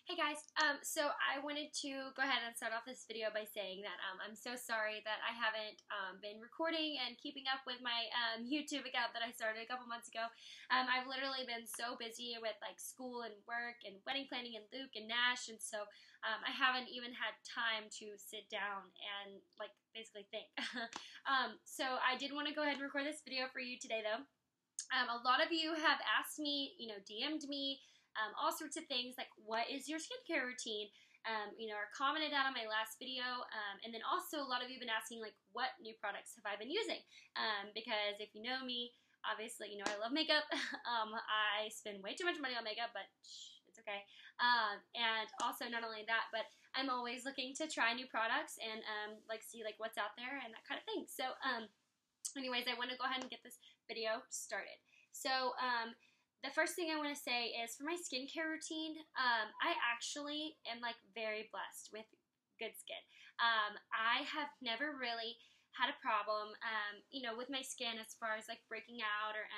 Hey guys, so I wanted to go ahead and start off this video by saying that I'm so sorry that I haven't been recording and keeping up with my YouTube account that I started a couple months ago. I've literally been so busy with like school and work and wedding planning and Luke and Nash, and so I haven't even had time to sit down and like basically think. So I did want to go ahead and record this video for you today though. A lot of you have asked me, DM'd me, all sorts of things like, what is your skincare routine? Or commented out on my last video. And then also a lot of you have been asking, like, what new products have I been using? Because if you know me, obviously, you know I love makeup. I spend way too much money on makeup, but it's okay. And also not only that, but I'm always looking to try new products and, see, like, what's out there and that kind of thing. So, anyways, I want to go ahead and get this video started. So, the first thing I want to say is for my skincare routine, I actually am like very blessed with good skin. I have never really had a problem, with my skin as far as like breaking out or,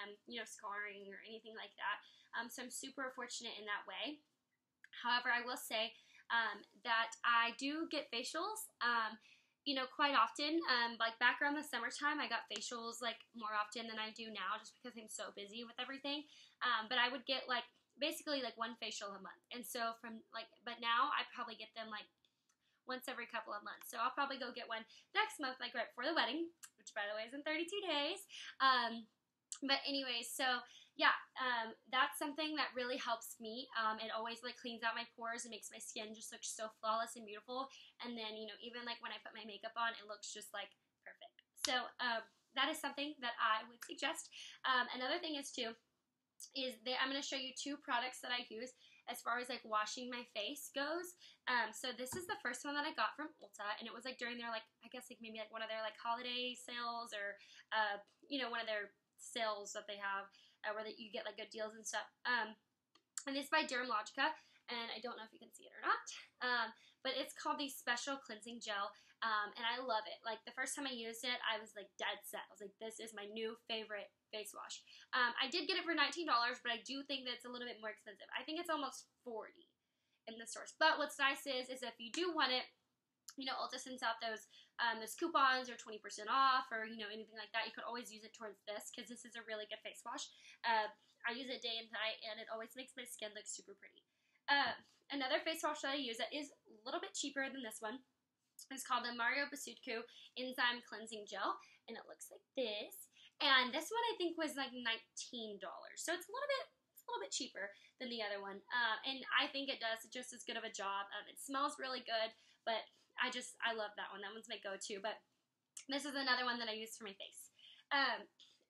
scarring or anything like that. So I'm super fortunate in that way. However, I will say that I do get facials. Quite often, like back around the summertime, I got facials like more often than I do now just because I'm so busy with everything. But I would get like basically like one facial a month. And so but now I probably get them like once every couple of months. So I'll probably go get one next month, like right before the wedding, which by the way is in 32 days. But anyways, so yeah, that's something that really helps me. It always like cleans out my pores and makes my skin just look so flawless and beautiful. And then, even like when I put my makeup on, it looks just like perfect. So that is something that I would suggest. Another thing is too, I'm going to show you two products that I use as far as like washing my face goes. So this is the first one that I got from Ulta, and it was like during their like, I guess like maybe like one of their like holiday sales or, one of their sales that they have where you get like good deals and stuff. And it's by Dermalogica, and I don't know if you can see it or not, but it's called the Special Cleansing Gel, and I love it. Like the first time I used it, I was like dead set. I was like, this is my new favorite face wash. I did get it for $19, but I do think that it's a little bit more expensive. I think it's almost $40 in the stores. But what's nice is if you do want it, Ulta sends out those coupons or 20% off or, anything like that. You could always use it towards this because this is a really good face wash. I use it day and night, and it always makes my skin look super pretty. Another face wash that I use that is a little bit cheaper than this one is called the Badescu Enzyme Cleansing Gel, and it looks like this. And this one I think was like $19, so it's a little bit cheaper than the other one. And I think it does just as good of a job. It smells really good, but I love that one. That one's my go-to, but this is another one that I use for my face.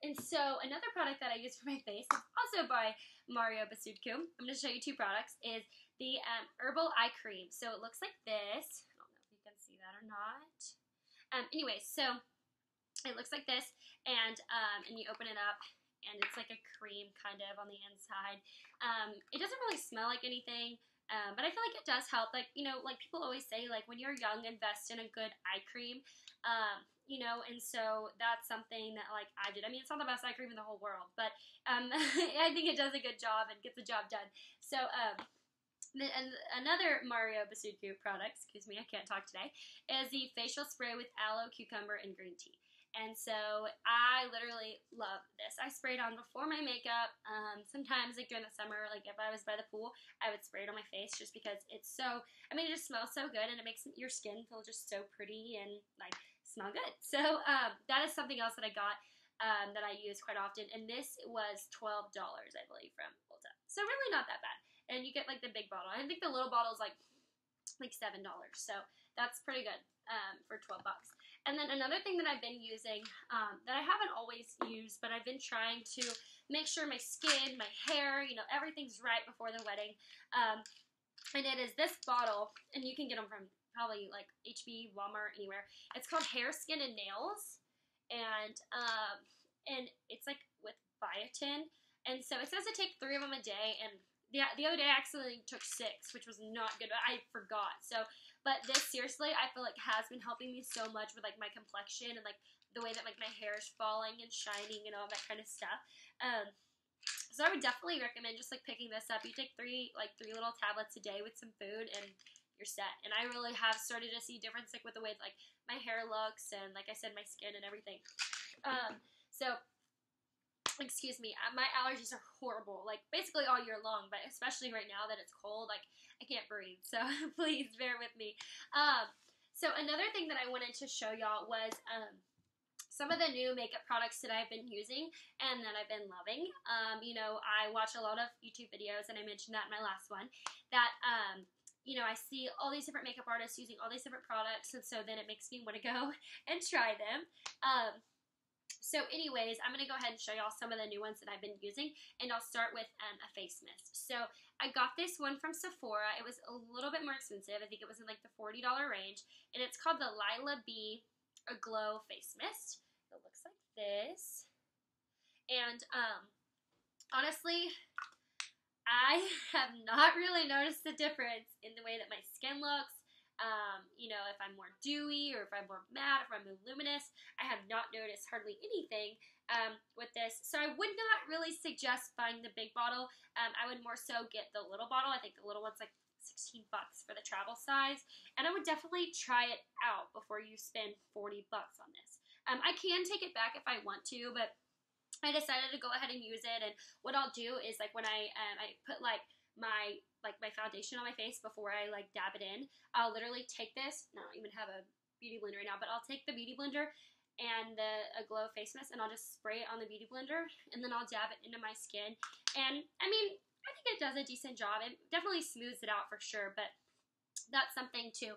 And so another product that I use for my face is also by Badescu. I'm going to show you two products, is the Herbal Eye Cream. So it looks like this. I don't know if you can see that or not. Anyways, so it looks like this, and you open it up, and it's like a cream kind of on the inside. It doesn't really smell like anything. But I feel like it does help. Like, like people always say, like, when you're young, invest in a good eye cream. And so that's something that, like, I did. I mean, it's not the best eye cream in the whole world, but I think it does a good job and gets the job done. So, and another Badescu product, excuse me, I can't talk today, is the facial spray with aloe, cucumber, and green tea. And so I literally love this. I spray it on before my makeup. Sometimes like during the summer, like if I was by the pool, I would spray it on my face just because it just smells so good, and it makes your skin feel just so pretty and like smell good. So that is something else that I got that I use quite often. And this was $12, I believe, from Ulta. So really not that bad. And you get like the big bottle. I think the little bottle is like $7. So that's pretty good for 12 bucks. And then another thing that I've been using that I haven't always used, but I've been trying to make sure my skin, my hair, everything's right before the wedding. And it is this bottle, and you can get them from probably like HB, Walmart, anywhere. It's called Hair, Skin, and Nails, and it's like with biotin. And so it says to take 3 of them a day, and the other day I accidentally took 6, which was not good. I forgot. But this seriously, I feel like has been helping me so much with like my complexion and like the way that like my hair is falling and shining and all that kind of stuff. So So I would definitely recommend just like picking this up. You take three little tablets a day with some food and you're set. And I really have started to see difference like with the way like my hair looks and like I said, my skin and everything. So excuse me, my allergies are horrible, like basically all year long, but especially right now that it's cold, like I can't breathe. So please bear with me. So another thing that I wanted to show y'all was some of the new makeup products that I've been using and that I've been loving. You know, I watch a lot of YouTube videos, and I mentioned that in my last one, that, you know, I see all these different makeup artists using all these different products, and so then it makes me want to go and try them. So anyways, I'm going to go ahead and show y'all some of the new ones that I've been using, and I'll start with a face mist. So I got this one from Sephora. It was a little bit more expensive. I think it was in like the $40 range, and it's called the Lila Aglow face mist. It looks like this, and honestly, I have not really noticed the difference in the way that my skin looks. You know, if I'm more dewy or if I'm more matte, if I'm more luminous, I have not noticed hardly anything with this. So I would not really suggest buying the big bottle. I would more so get the little bottle. I think the little one's like $16 for the travel size, and I would definitely try it out before you spend $40 on this. I can take it back if I want to, but I decided to go ahead and use it. And what I'll do is like when I put like my foundation on my face before I like dab it in, I'll literally take this. I don't even have a beauty blender right now, but I'll take the beauty blender and the Aglow face mist, and I'll just spray it on the beauty blender, and then I'll dab it into my skin. And I mean, I think it does a decent job. It definitely smooths it out for sure, but that's something to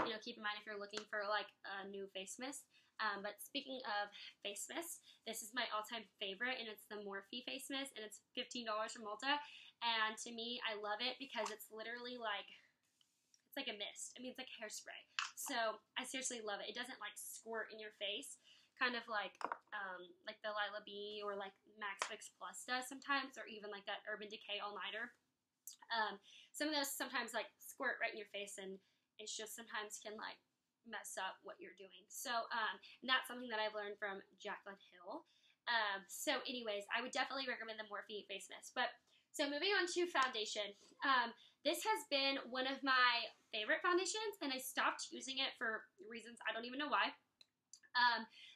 you know, keep in mind if you're looking for like a new face mist. But speaking of face mist, this is my all-time favorite, and it's the Morphe face mist, and it's $15 from Ulta. And to me, I love it because it's literally like, it's like a mist. I mean, it's like hairspray. So I seriously love it. It doesn't like squirt in your face, kind of like the Lila B or like Max Fix Plus does sometimes, or even like that Urban Decay All-Nighter. Some of those sometimes like squirt right in your face, and it's just sometimes can like mess up what you're doing. So and that's something that I've learned from Jaclyn Hill. So anyways, I would definitely recommend the Morphe face mist. But so moving on to foundation. This has been one of my favorite foundations, and I stopped using it for reasons I don't even know why.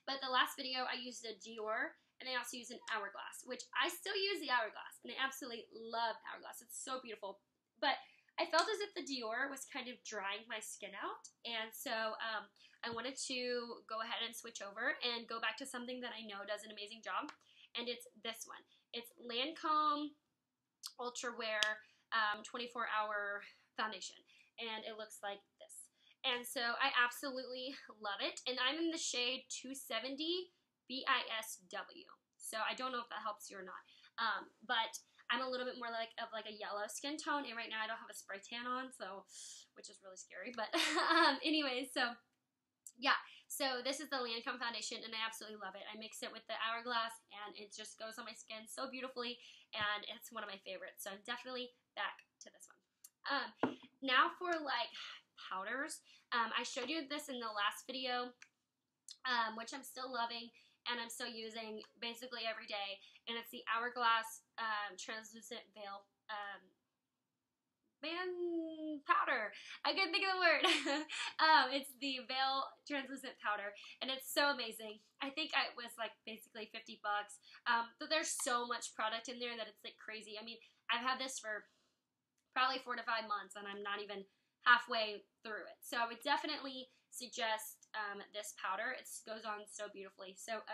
But the last video I used a Dior, and I also used an Hourglass, which I still use the Hourglass, and I absolutely love Hourglass. It's so beautiful. But I felt as if the Dior was kind of drying my skin out, and so I wanted to go ahead and switch over and go back to something that I know does an amazing job, and it's this one. It's Lancôme Ultra Wear 24-hour foundation, and it looks like this. And so I absolutely love it, and I'm in the shade 270 BIS W. So I don't know if that helps you or not, but I'm a little bit more like of a yellow skin tone, and right now I don't have a spray tan on, so, which is really scary, but anyways, so yeah, so this is the Lancôme foundation, and I absolutely love it. I mix it with the Hourglass, and it just goes on my skin so beautifully, and it's one of my favorites, so definitely back to this one. Now for like powders, I showed you this in the last video, which I'm still loving, and I'm still using basically every day, and it's the Hourglass translucent veil powder. I couldn't think of the word. It's the veil translucent powder, and it's so amazing. I think it was like basically $50, but there's so much product in there that it's like crazy. I mean, I've had this for probably 4 to 5 months, and I'm not even halfway through it. So I would definitely suggest this powder. It goes on so beautifully. So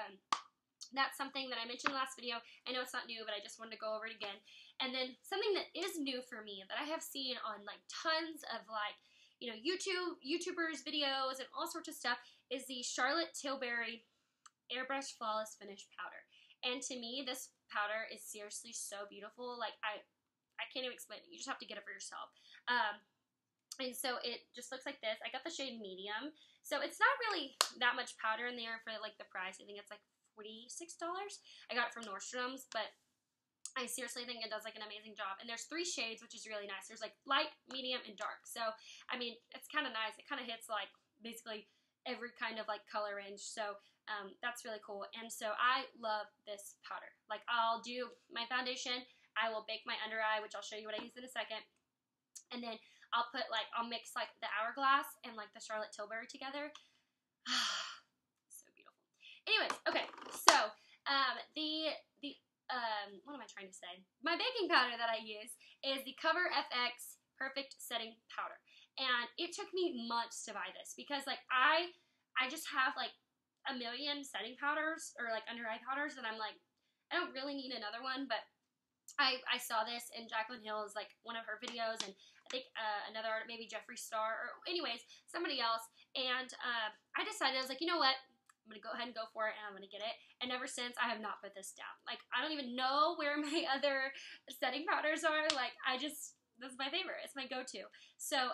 that's something that I mentioned in the last video. I know it's not new, but I just wanted to go over it again. And then something that is new for me that I have seen on like tons of like, you know, YouTubers videos and all sorts of stuff is the Charolette Tilbury Airbrush Flawless Finish Powder. And to me, this powder is seriously so beautiful. Like I can't even explain it. You just have to get it for yourself. And so it just looks like this. I got the shade medium. So it's not really that much powder in there for like the price. I think it's like $46. I got it from Nordstrom's, but I seriously think it does like an amazing job. And there's 3 shades, which is really nice. There's like light, medium, and dark. So, I mean, it's kind of nice. It kind of hits like basically every kind of like color range. So that's really cool. And so I love this powder. Like, I'll do my foundation, I will bake my under eye, which I'll show you what I use in a second, and then I'll mix like the Hourglass and like the Charlotte Tilbury together. So beautiful. Anyways, okay, so what am I trying to say? My baking powder that I use is the Cover FX Perfect Setting Powder. And it took me months to buy this because like I just have like a million setting powders or like under eye powders, and I'm like, I don't really need another one, but I saw this in Jaclyn Hill's like one of her videos, and I think another artist, maybe Jeffree Star, or anyways, somebody else, and I decided, I was like, you know what, I'm going to go ahead and go for it, and I'm going to get it. And ever since, I have not put this down. Like, I don't even know where my other setting powders are. Like, this is my favorite. It's my go-to. So,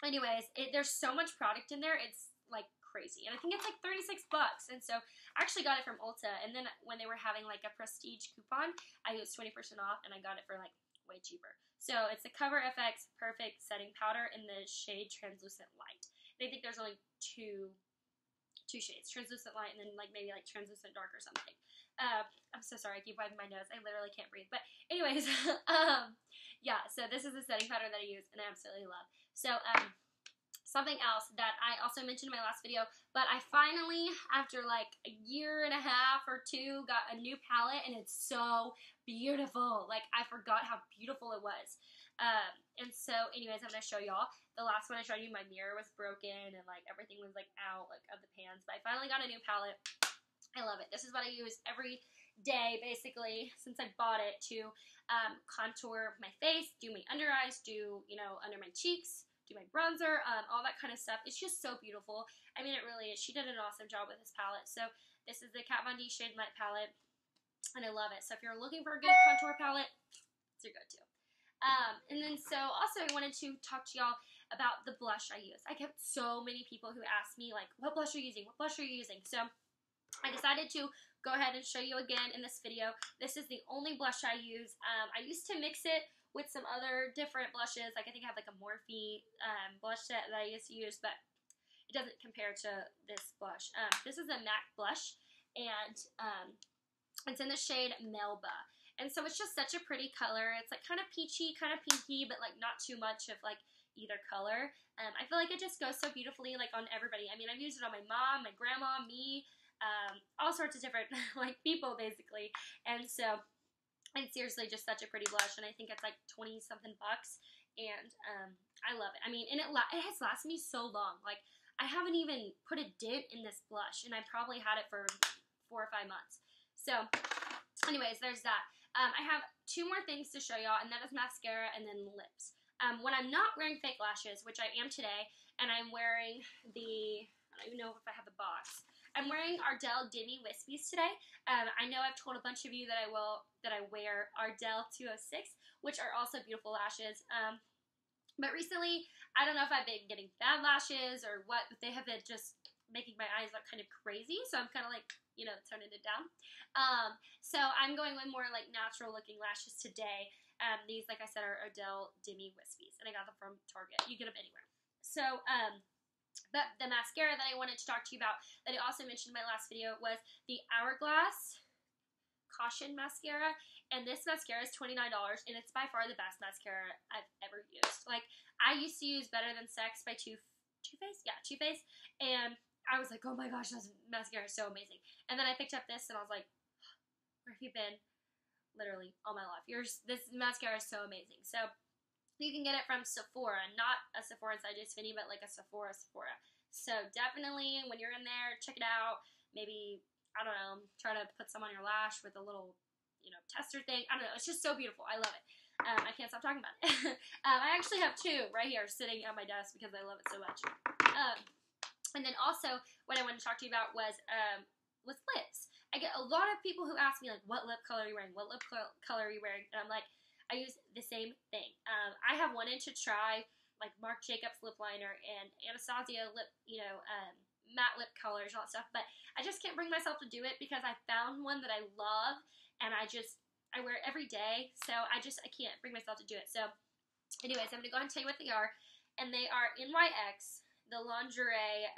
anyways, there's so much product in there. It's, like, crazy. And I think it's, like, $36. And so, I actually got it from Ulta. And then when they were having, like, a prestige coupon, I used 20% off, and I got it for, like, way cheaper. So, it's the Cover FX Perfect Setting Powder in the shade Translucent Light. And I think there's only two shades, translucent light and then like maybe like translucent dark or something. I'm so sorry, I keep wiping my nose. I literally can't breathe. But anyways, yeah, so this is the setting powder that I use and I absolutely love. So something else that I also mentioned in my last video, but I finally, after like a year and a half or two, got a new palette, and it's so beautiful. Like, I forgot how beautiful it was. And so anyways, I'm going to show y'all. The last one I showed you, my mirror was broken and like everything was like out like of the pans, but I finally got a new palette. I love it. This is what I use every day basically since I bought it to contour my face, do my under eyes, do, you know, under my cheeks, do my bronzer, all that kind of stuff. It's just so beautiful. I mean, it really is. She did an awesome job with this palette. So this is the Kat Von D Shade Light palette, and I love it. So if you're looking for a good contour palette, it's your go-to. And then so also I wanted to talk to y'all about the blush I use. I get so many people who ask me like, what blush are you using? What blush are you using? So I decided to go ahead and show you again in this video. This is the only blush I use. I used to mix it with some other different blushes. Like, I think I have like a Morphe blush set that I used to use, but it doesn't compare to this blush. This is a MAC blush, and it's in the shade Melba. And so it's just such a pretty color. It's like kind of peachy, kind of pinky, but like not too much of like either color. I feel like it just goes so beautifully like on everybody. I mean, I've used it on my mom, my grandma, me, all sorts of different like people basically. And so it's seriously just such a pretty blush, and I think it's like 20 something bucks, and I love it. I mean, and it has lasted me so long. Like, I haven't even put a dent in this blush, and I probably had it for 4 or 5 months. So anyways, there's that. I have 2 more things to show y'all, and that is mascara and then lips. When I'm not wearing fake lashes, which I am today, and I'm wearing I don't even know if I have the box. I'm wearing Ardell Demi Wispies today. I know I've told a bunch of you that I wear Ardell 206, which are also beautiful lashes. But recently, I don't know if I've been getting bad lashes or what, but they have been just making my eyes look kind of crazy, so I'm kind of like, you know, toning it down. So I'm going with more like natural looking lashes today. These, like I said, are Ardell Demi Wispies, and I got them from Target. You get them anywhere. So, but the mascara that I wanted to talk to you about that I also mentioned in my last video was the Hourglass Caution Mascara, and this mascara is $29, and it's by far the best mascara I've ever used. Like, I used to use Better Than Sex by Too Faced? Yeah, Too Faced, and I was like, oh my gosh, this mascara is so amazing. And then I picked up this, and I was like, where have you been? Literally, all my life. This mascara is so amazing. So, you can get it from Sephora, not a Sephora inside J Sfinny, but like a Sephora. So, definitely, when you're in there, check it out. Maybe, I don't know, try to put some on your lash with a little, you know, tester thing. I don't know. It's just so beautiful. I love it. I can't stop talking about it. I actually have 2 right here sitting on my desk because I love it so much. And then also, what I wanted to talk to you about was lips. I get a lot of people who ask me, like, what lip color are you wearing? What lip color are you wearing? And I'm like, I use the same thing. I have wanted to try, like, Marc Jacobs lip liner and Anastasia lip, you know, matte lip colors and all that stuff, but I just can't bring myself to do it because I found one that I love, and I wear it every day, so I can't bring myself to do it. So anyways, I'm going to go ahead and tell you what they are, and they are NYX, the lingerie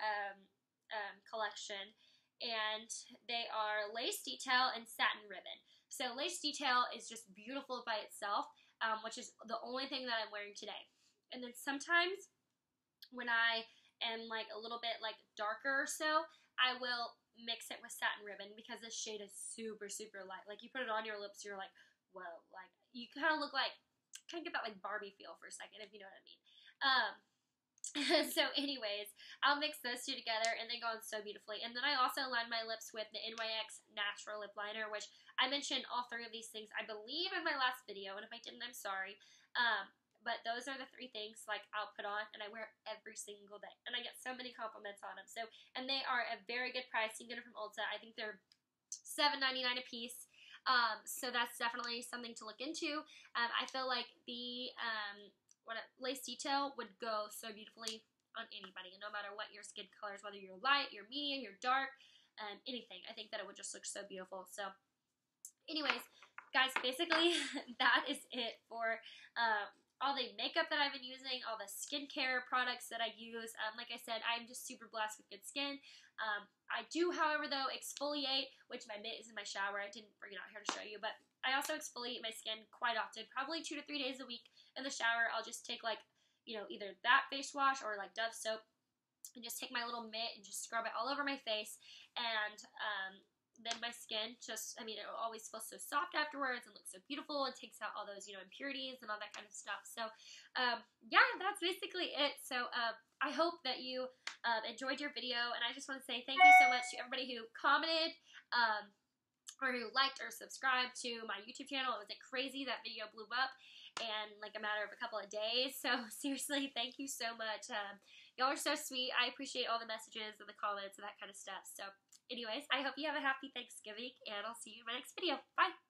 collection, and they are lace detail and satin ribbon. So lace detail is just beautiful by itself, which is the only thing that I'm wearing today. And then sometimes when I am like a little bit like darker or so, I will mix it with satin ribbon because this shade is super, super light. Like you put it on your lips, you're like, whoa, like you kind of look like, kind of get that like Barbie feel for a second, if you know what I mean. So anyways, I'll mix those two together and they go on so beautifully. And then I also line my lips with the NYX Natural Lip Liner, which I mentioned all three of these things, I believe, in my last video. And if I didn't, I'm sorry. But those are the three things like I'll put on and I wear every single day. And I get so many compliments on them. So, and they are a very good price. You can get them from Ulta. I think they're $7.99 a piece. So that's definitely something to look into. I feel like the lace detail would go so beautifully on anybody, no matter what your skin color is, whether you're light, you're medium, you're dark, anything. I think that it would just look so beautiful. So anyways, guys, basically that is it for all the makeup that I've been using, all the skincare products that I use. Like I said, I'm just super blessed with good skin. I do, however, though, exfoliate, which my mitt is in my shower. I didn't bring it out here to show you, but I also exfoliate my skin quite often, probably 2 to 3 days a week in the shower. I'll just take like, you know, either that face wash or like Dove soap and just take my little mitt and just scrub it all over my face. And then my skin just, I mean, it always feels so soft afterwards and looks so beautiful and takes out all those, you know, impurities and all that kind of stuff. So, yeah, that's basically it. So, I hope that you enjoyed your video, and I just want to say thank you so much to everybody who commented, or who liked or subscribed to my YouTube channel. It was crazy. That video blew up in like a matter of a couple of days. So, seriously, thank you so much. Y'all are so sweet. I appreciate all the messages and the comments and that kind of stuff. So, anyways, I hope you have a happy Thanksgiving, and I'll see you in my next video. Bye!